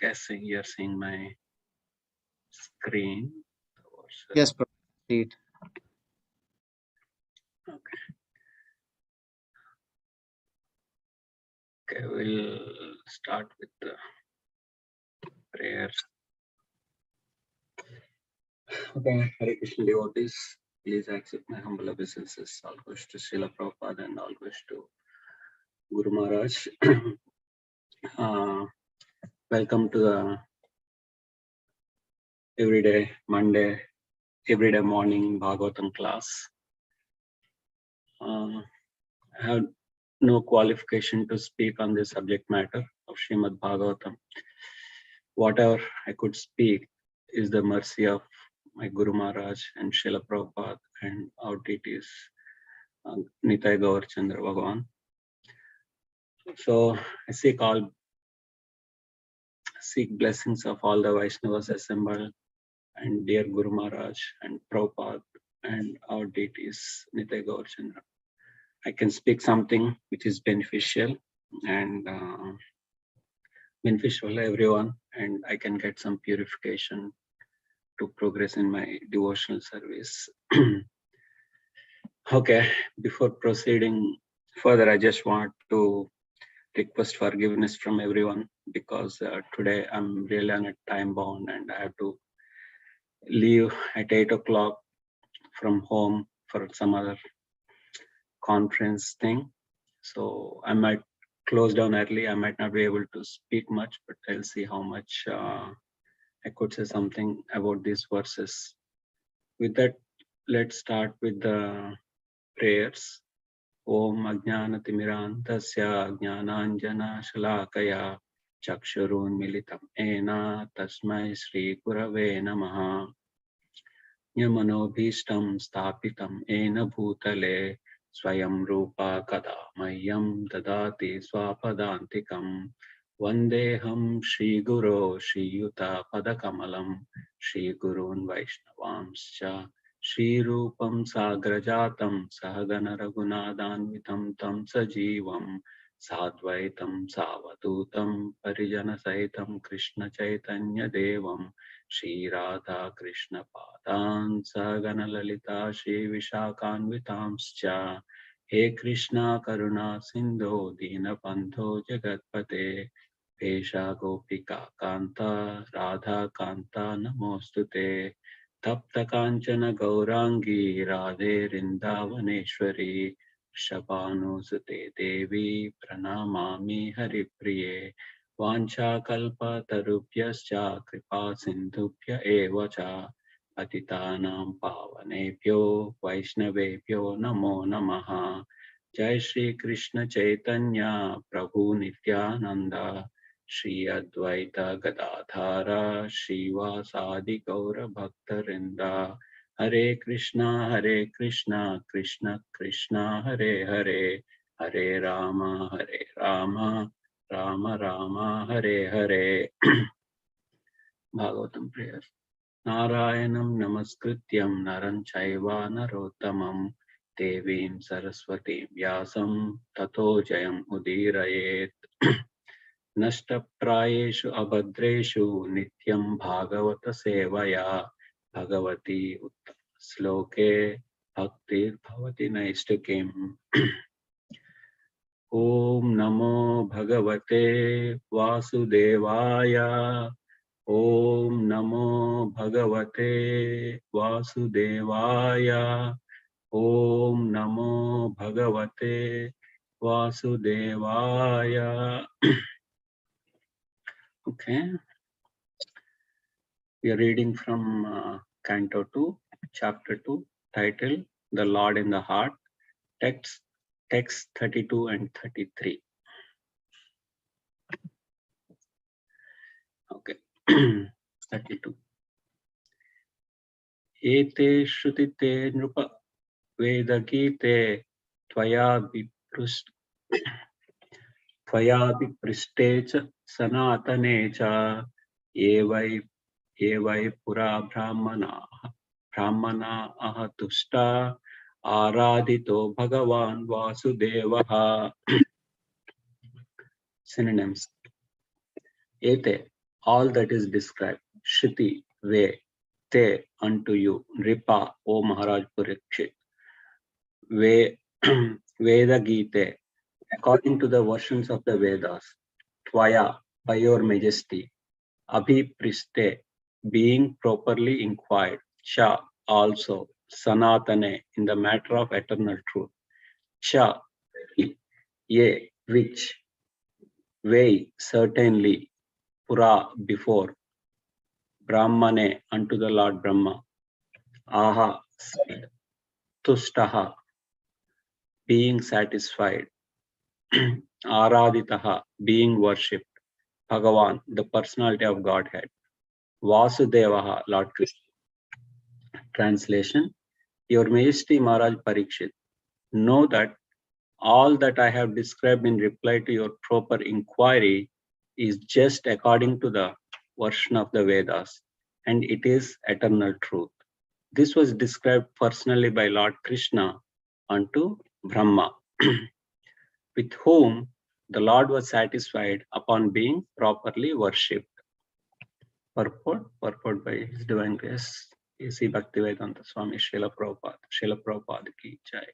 guessing you're seeing my screen. Yes, proceed. Okay. Okay, we'll start with the prayers. Okay, Hare Krishna devotees, please accept my humble obeisances. All goes to Srila Prabhupada and all goes to Guru Maharaj. Welcome to the everyday morning Bhagavatam class. I have no qualification to speak on the subject matter of Srimad Bhagavatam. Whatever I could speak is the mercy of my Guru Maharaj and Srila Prabhupada and our deities, Nitai Gadadhar Chandra Bhagavan. So I seek blessings of all the Vaishnavas assembled and dear Guru Maharaj and Prabhupada and our deities, Nitai Gadadhar Chandra. I can speak something which is beneficial and beneficial to everyone, and I can get some purification to progress in my devotional service. Okay, before proceeding further, I just want to request forgiveness from everyone because today I'm really on a time bound and I have to leave at 8 o'clock from home for some other conference thing. So I might close down early. I might not be able to speak much, but I'll see how much I could say something about these verses. With that, let's start with the prayers. Om Ajnanatimirandasya Jnananjana Shalakaya Chakshurun Militam Ena Tasmai Shri Gurave Namaha Yamanobhishtam Stapitam Ena Bhutale Swayam Rupa Kada Mayam Dadati Swapadantikam Vandeham Shri Guru Shri Yuta Padakamalam Shri Gurun Vaishnavamscha Shri Rupam Sagrajatam Sahagana Raghunadanvitam Tam Sajivam Sadvaitam Savadutam Parijana Saitam Krishna Chaitanya Devam Shri Radha Krishna Padan Sahagana Lalita Shri Vishakhanvitamscha He Krishna Karuna Sindho Dina Pantho Jagatpate Pesha Gopika Kanta Radha Kanta Namostute Tapta Kanchana Gaurangi Radhe Rindavaneshwari Shabhanusute Devi Pranamami Haripriye Vancha Kalpa Tarupyascha Kripa Sindhupya Evacha Patitanam Pavanebhyo Vaishnavebhyo Namo Namaha Jai Shri Krishna Chaitanya Prabhu Nityananda Shri Advaita Gadadhara Srivasadi Gaura Bhaktarinda Hare Krishna Krishna Krishna Hare Hare Hare Rama Rama Rama Hare Hare. Bhagavatam prayer. Narayanam Namaskrityam Naram Chaiva Narottamam Devim Saraswatim Vyasam Tato Jayam Udirayet. Nashtaprayeshu abhadreshu nityam bhagavata sevaya bhagavati uttam sloke bhaktir bhavati naistukim. Om namo bhagavate vasudevaya. Om namo bhagavate vasudevaya. Om namo bhagavate vasudevaya. Okay, we are reading from Canto 2, Chapter 2, title The Lord in the Heart, text 32 and 33. Okay, 32. Ete shrutite nrupa vedagite tvaya vipriste sanatane cha evai pura brahmana ahatushta aradhito bhagavan vasudevaha. Synonyms. Ete, all that is described, Shruti, Ve, Te, unto you, Nripa, O Maharaj Parikshit, Veda Gite, according to the versions of the Vedas, Tvaya, by your majesty, Abhipriste, being properly inquired, Cha, also, Sanatane, in the matter of eternal truth, Cha, Ye, which, Way, certainly, Pura, before, Brahmane, unto the Lord Brahma, Aha, said, Tustaha, being satisfied, Araditaha, being worshipped, Bhagavan, the personality of Godhead, Vasudevaha, Lord Krishna. Translation: Your Majesty Maharaj Parikshit, know that all that I have described in reply to your proper inquiry is just according to the version of the Vedas, and it is eternal truth. This was described personally by Lord Krishna unto Brahma, with whom the Lord was satisfied upon being properly worshipped. Purport by His Divine Grace, A.C. Bhaktivedanta Swami Srila Prabhupada ki jai.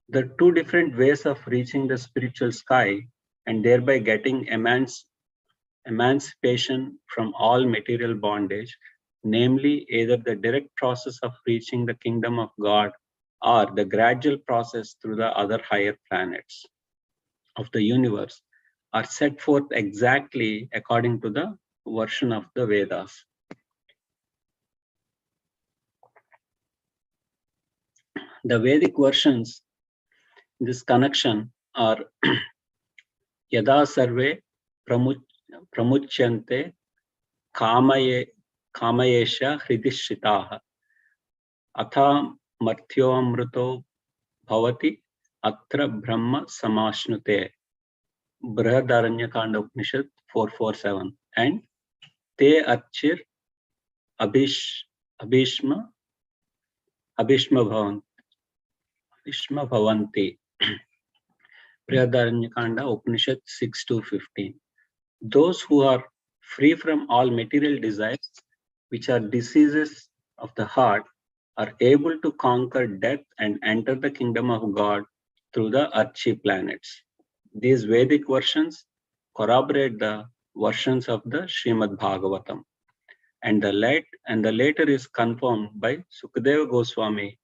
The two different ways of reaching the spiritual sky and thereby getting emancipation from all material bondage, namely either the direct process of reaching the kingdom of God or the gradual process through the other higher planets of the universe, are set forth exactly according to the version of the Vedas. The Vedic versions in this connection are Yada Sarve Pramuchyante Kamayesha Hridishitaha Atha Martyoamruto Bhavati Atra Brahma Samashnute Brihadaranyakanda Upanishad 447 and Te Archir Abhishma Bhavanti Brihadaranyakanda Upanishad 6-15. Those who are free from all material desires, which are diseases of the heart, are able to conquer death and enter the kingdom of God through the Archi planets. These Vedic versions corroborate the versions of the Srimad Bhagavatam, and the later is confirmed by Sukadeva Goswami,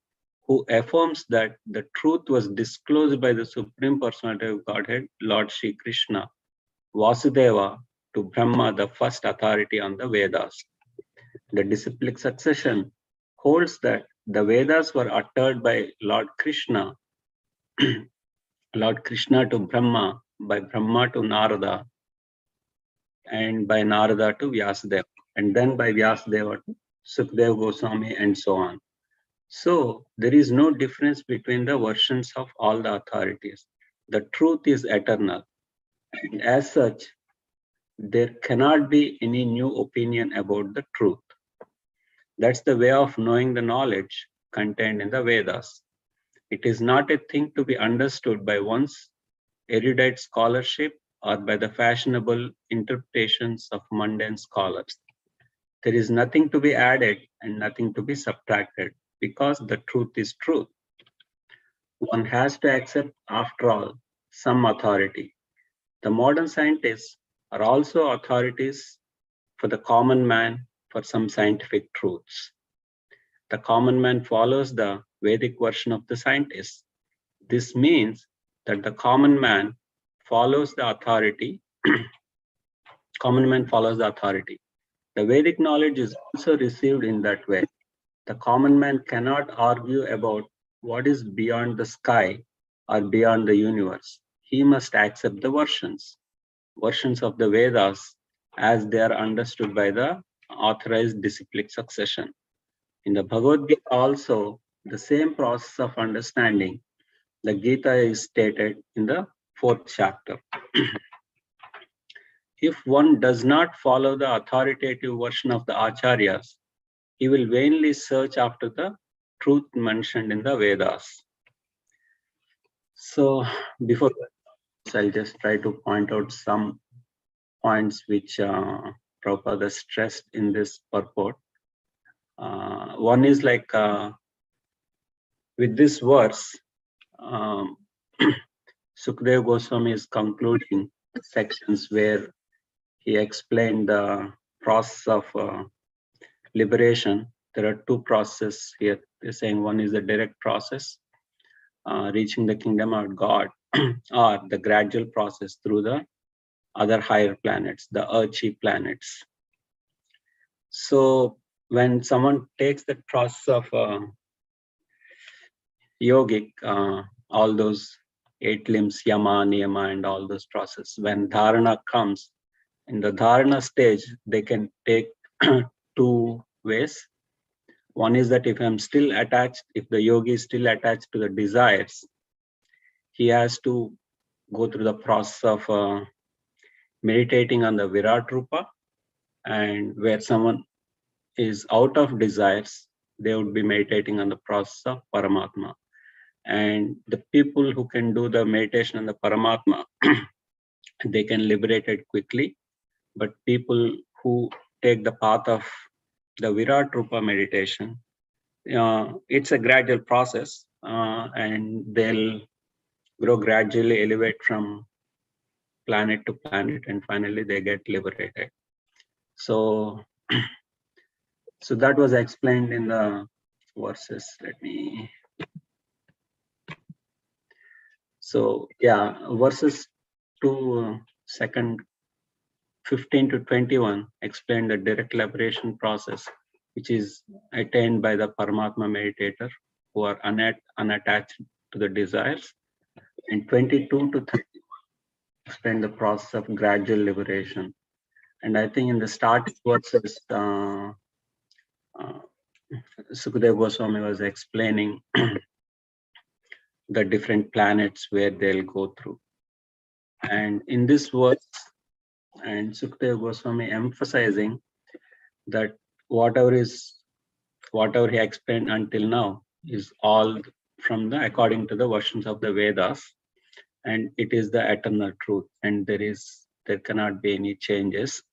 who affirms that the truth was disclosed by the Supreme Personality of Godhead, Lord Shri Krishna, Vasudeva, to Brahma, the first authority on the Vedas. The disciplic succession holds that the Vedas were uttered by Lord Krishna to Brahma, by Brahma to Narada, and by Narada to Vyasadeva, and then by Vyasadeva to Sukadeva Goswami, and so on. So there is no difference between the versions of all the authorities. The truth is eternal, and as such, there cannot be any new opinion about the truth. That's the way of knowing the knowledge contained in the Vedas. It is not a thing to be understood by one's erudite scholarship or by the fashionable interpretations of mundane scholars. There is nothing to be added and nothing to be subtracted, because the truth is truth. One has to accept, after all, some authority. The modern scientists are also authorities for the common man for some scientific truths. The common man follows the Vedic version of the scientists. This means that the common man follows the authority. Common man follows the authority. The Vedic knowledge is also received in that way. The common man cannot argue about what is beyond the sky or beyond the universe. He must accept the versions of the Vedas as they are understood by the authorized disciplic succession. In the Bhagavad Gita also, the same process of understanding the Gita is stated in the 4th chapter. If one does not follow the authoritative version of the Acharyas, he will vainly search after the truth mentioned in the Vedas. So before that, I'll just try to point out some points which Prabhupada stressed in this purport. One is like with this verse, Sukadeva Goswami is concluding sections where he explained the process of liberation. There are two processes here. They're saying one is the direct process, reaching the kingdom of God, or the gradual process through the other higher planets, the HG planets. So when someone takes the process of yogic, all those 8 limbs, yama, niyama, and all those processes, when dharana comes, in the dharana stage, they can take 2 ways. One is that if I'm still attached, if the yogi is still attached to the desires, he has to go through the process of meditating on the Virat Rupa, and where someone is out of desires, they would be meditating on the process of Paramatma. And the people who can do the meditation on the Paramatma, they can liberate it quickly. But people who take the path of the Virat Rupa meditation, it's a gradual process, and they'll grow gradually, elevate from planet to planet, and finally they get liberated. So, so that was explained in the verses. Let me. So yeah, verses 2, second 15 to 21 explain the direct liberation process, which is attained by the Paramatma meditator who are unattached to the desires. And 22 to 30 explain the process of gradual liberation. And I think in the start verses, Sukadeva Goswami was explaining the different planets where they'll go through. And in this verse, and Sukadeva Goswami emphasizing that whatever he explained until now is all from the according to the versions of the Vedas, and it is the eternal truth, and there cannot be any changes.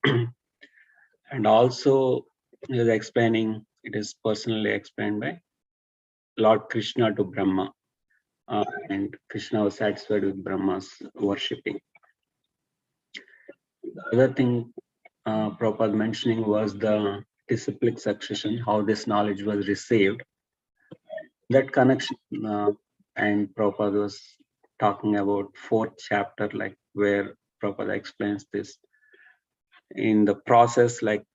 And also he is explaining, it is personally explained by Lord Krishna to Brahma, and Krishna was satisfied with Brahma's worshipping. The other thing Prabhupada mentioning was the disciplic succession, how this knowledge was received. That connection, and Prabhupada was talking about 4th chapter, like where Prabhupada explains this in the process, like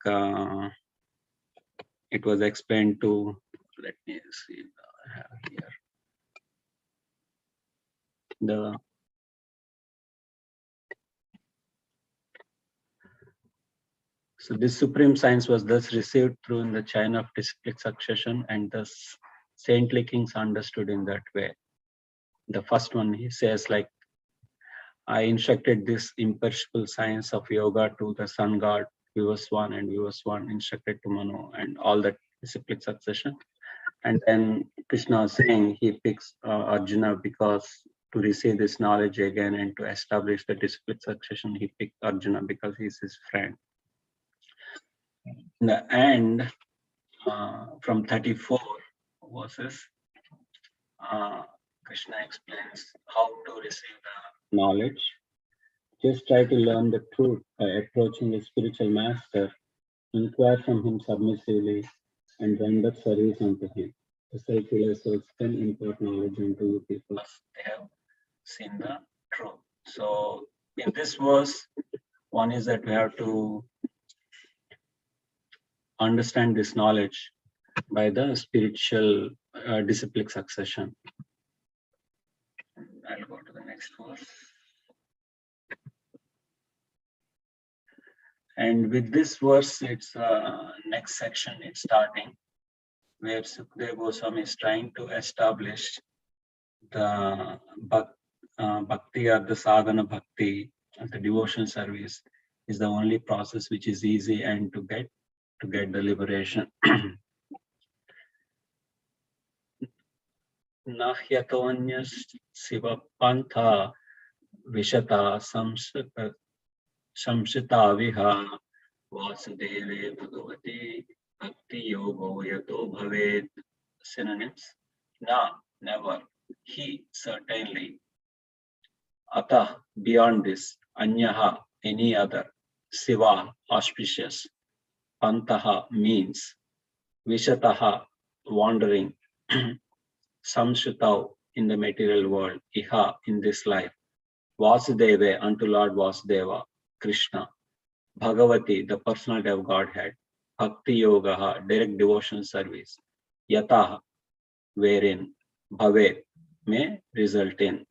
it was explained to, let me see, I have here so this supreme science was thus received through in the chain of disciplic succession, and thus saintly kings understood in that way. The first one, he says, like, I instructed this imperishable science of yoga to the sun god Vivaswan, and Vivaswan instructed to Manu, and all that disciplic succession. And then Krishna is saying he picks Arjuna because to receive this knowledge again and to establish the disciplic succession, he picked Arjuna because he's his friend. In the end, from 34 verses, Krishna explains how to receive the knowledge. Just try to learn the truth by approaching a spiritual master, inquire from him submissively, and render service unto him. The self-realizers can impart knowledge unto you people. They have seen the truth. So in this verse, one is that we have to understand this knowledge by the spiritual disciplic succession. I'll go to the next verse. And with this verse, it's next section, it's starting, where Sukadeva Goswami is trying to establish the bhakti or the sadhana bhakti, the devotion service is the only process which is easy and to get the liberation. Nahyatonyas siva pantha vishata Samshita viha Vasudeve Bhagavati Bhakti Yogo Yato Bhaved. Synonyms. Na, never. He, certainly. Atah, beyond this. Anyaha, any other. Siva, auspicious. Pantaha, means. Vishataha, wandering. Samshitav, in the material world. Iha, in this life. Vasudeva, unto Lord Vasudeva. Krishna. Bhagavati, the personality of Godhead. Bhakti Yoga, direct devotional service. Yataha, wherein. Bhave, may result in.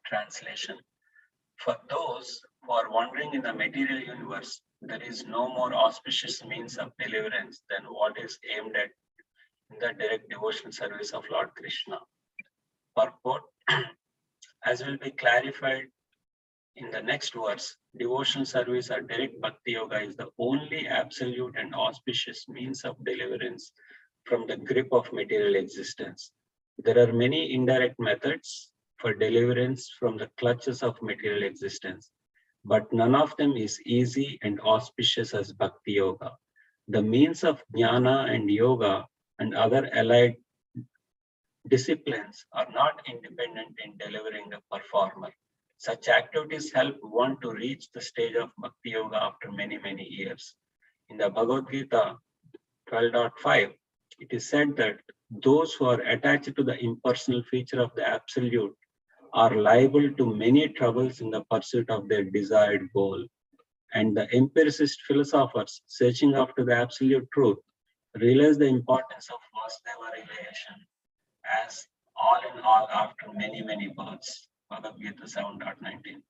Translation. For those who are wandering in the material universe, there is no more auspicious means of deliverance than what is aimed at in the direct devotional service of Lord Krishna. Purport. As will be clarified in the next verse, devotional service or direct bhakti yoga is the only absolute and auspicious means of deliverance from the grip of material existence. There are many indirect methods for deliverance from the clutches of material existence, but none of them is easy and auspicious as bhakti yoga. The means of jnana and yoga and other allied disciplines are not independent in delivering the performer. Such activities help one to reach the stage of bhakti yoga after many, many years. In the Bhagavad Gita 12.5, it is said that those who are attached to the impersonal feature of the absolute are liable to many troubles in the pursuit of their desired goal. And the empiricist philosophers searching after the absolute truth realize the importance of Vasudeva relation as all in all after many, many births. Bhagavad Gita 7.19.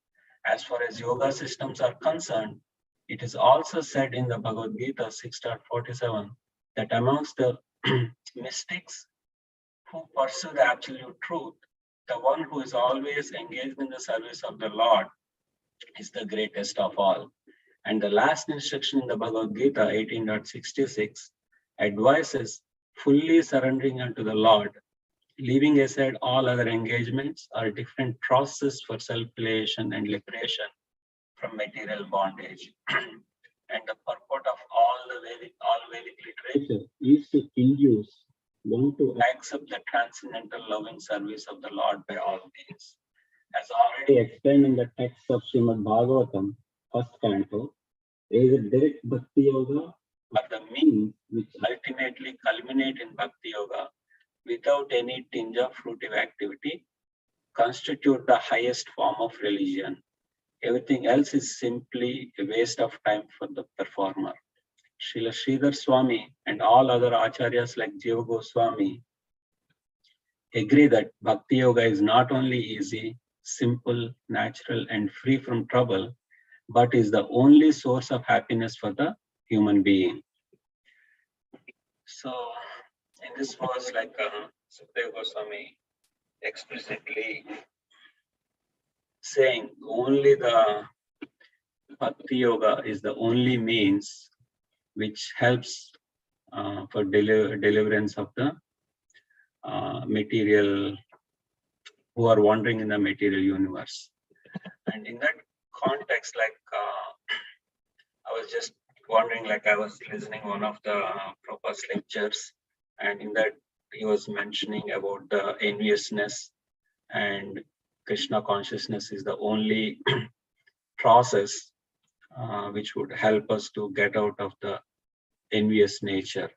As far as yoga systems are concerned, it is also said in the Bhagavad Gita 6.47 that amongst the mystics who pursue the absolute truth, the one who is always engaged in the service of the Lord is the greatest of all. And the last instruction in the Bhagavad Gita 18.66 advises fully surrendering unto the Lord, leaving aside all other engagements or different processes for self-realization and liberation from material bondage. And the purport of all Vedic literature is to induce one to accept the transcendental loving service of the Lord by all means. As already explained in the text of Srimad Bhagavatam, first canto, either direct bhakti yoga or the means which ultimately culminate in bhakti yoga without any tinge of fruitive activity constitute the highest form of religion. Everything else is simply a waste of time for the performer. Srila Sridhar Swami and all other acharyas like Jiva Goswami agree that bhakti yoga is not only easy, simple, natural, and free from trouble, but is the only source of happiness for the human being. So, in this verse, like Sukadeva Goswami explicitly saying, only the bhakti yoga is the only means which helps for deliverance of the material, who are wandering in the material universe. And in that context, like I was just wondering, like I was listening one of the Prabhupada's lectures, and in that he was mentioning about the enviousness, and Krishna consciousness is the only process which would help us to get out of the envious nature.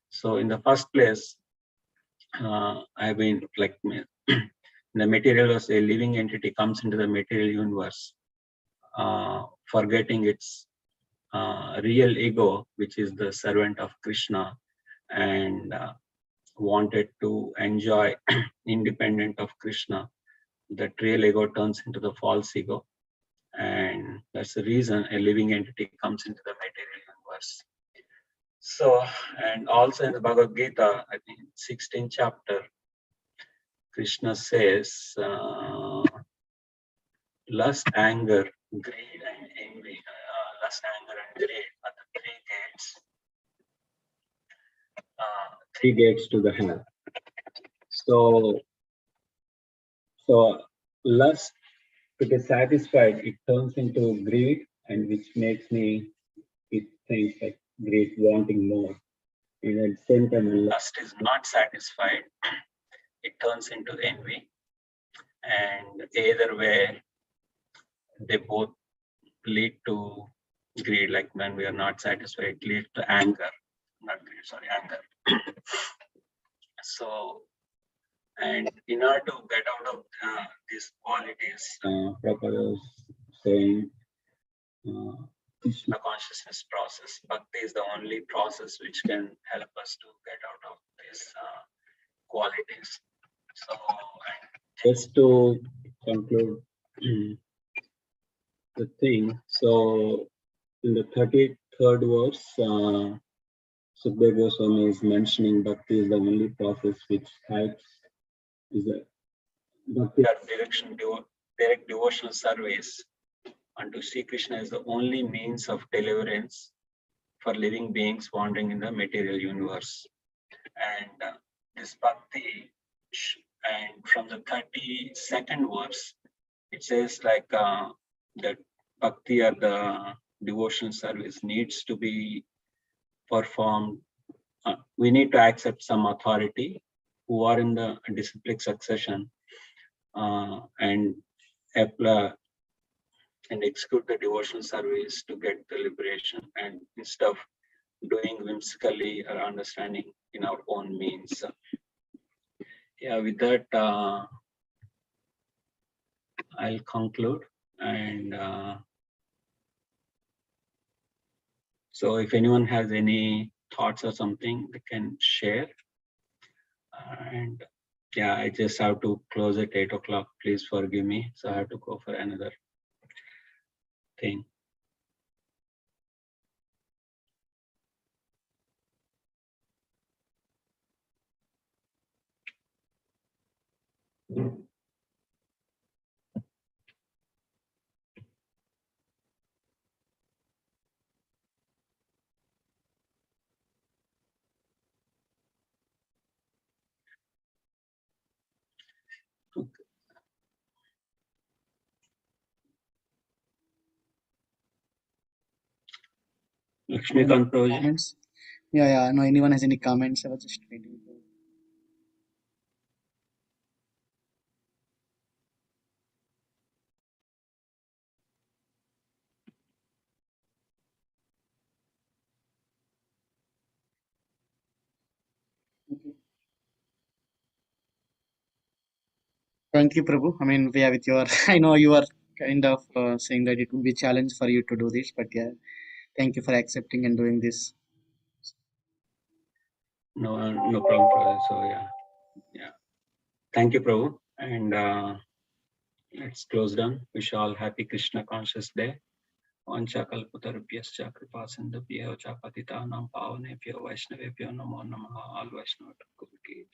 So in the first place, I've been like the material as a living entity comes into the material universe, forgetting its real ego, which is the servant of Krishna, and wanted to enjoy independent of Krishna. That real ego turns into the false ego, and that's the reason a living entity comes into the material universe. So, and also in the Bhagavad Gita, I think 16th chapter, Krishna says, lust, anger, greed, and envy. Lust, anger, and greed are the three gates to the hell. So lust it is satisfied, it turns into greed, and which makes me it things like greed, wanting more. And at the same time, when lust is not satisfied, it turns into envy. And either way, they both lead to greed. Like when we are not satisfied, it leads to anger, not greed, sorry, anger. So, and in order to get out of these qualities, Prabhupada was saying, the consciousness process. Bhakti is the only process which can help us to get out of these qualities. So, just to conclude the thing, so in the 33rd verse, Sukadeva Goswami is mentioning Bhakti is the only process which helps, is a Bhakti or direct devotional service unto Sri Krishna is the only means of deliverance for living beings wandering in the material universe. And this Bhakti, and from the 32nd verse, it says like that Bhakti or the devotional service needs to be performed. We need to accept some authority who are in the disciplic succession and apply and execute the devotional service to get the liberation, and instead of doing whimsically or understanding in our own means. Yeah, with that, I'll conclude. And so if anyone has any thoughts or something, they can share. And yeah, I just have to close at 8 o'clock. Please forgive me. So I have to go for another thing. Lakshmikant Prabhuji. Comments? Yeah. No, anyone has any comments? I was just waiting. Okay. Thank you, Prabhu. I mean, yeah, with your, I know you are kind of saying that it would be a challenge for you to do this, but yeah, thank you for accepting and doing this. No problem, Prabhu. So yeah. Thank you, Prabhu. And let's close down. Wish all happy Krishna conscious day. Vanchakalpatarubhyascha kripasindhubhyo cha patitanam pavanebhyo vaishnavebhyo namo namaha. All Vaishnava Guru ki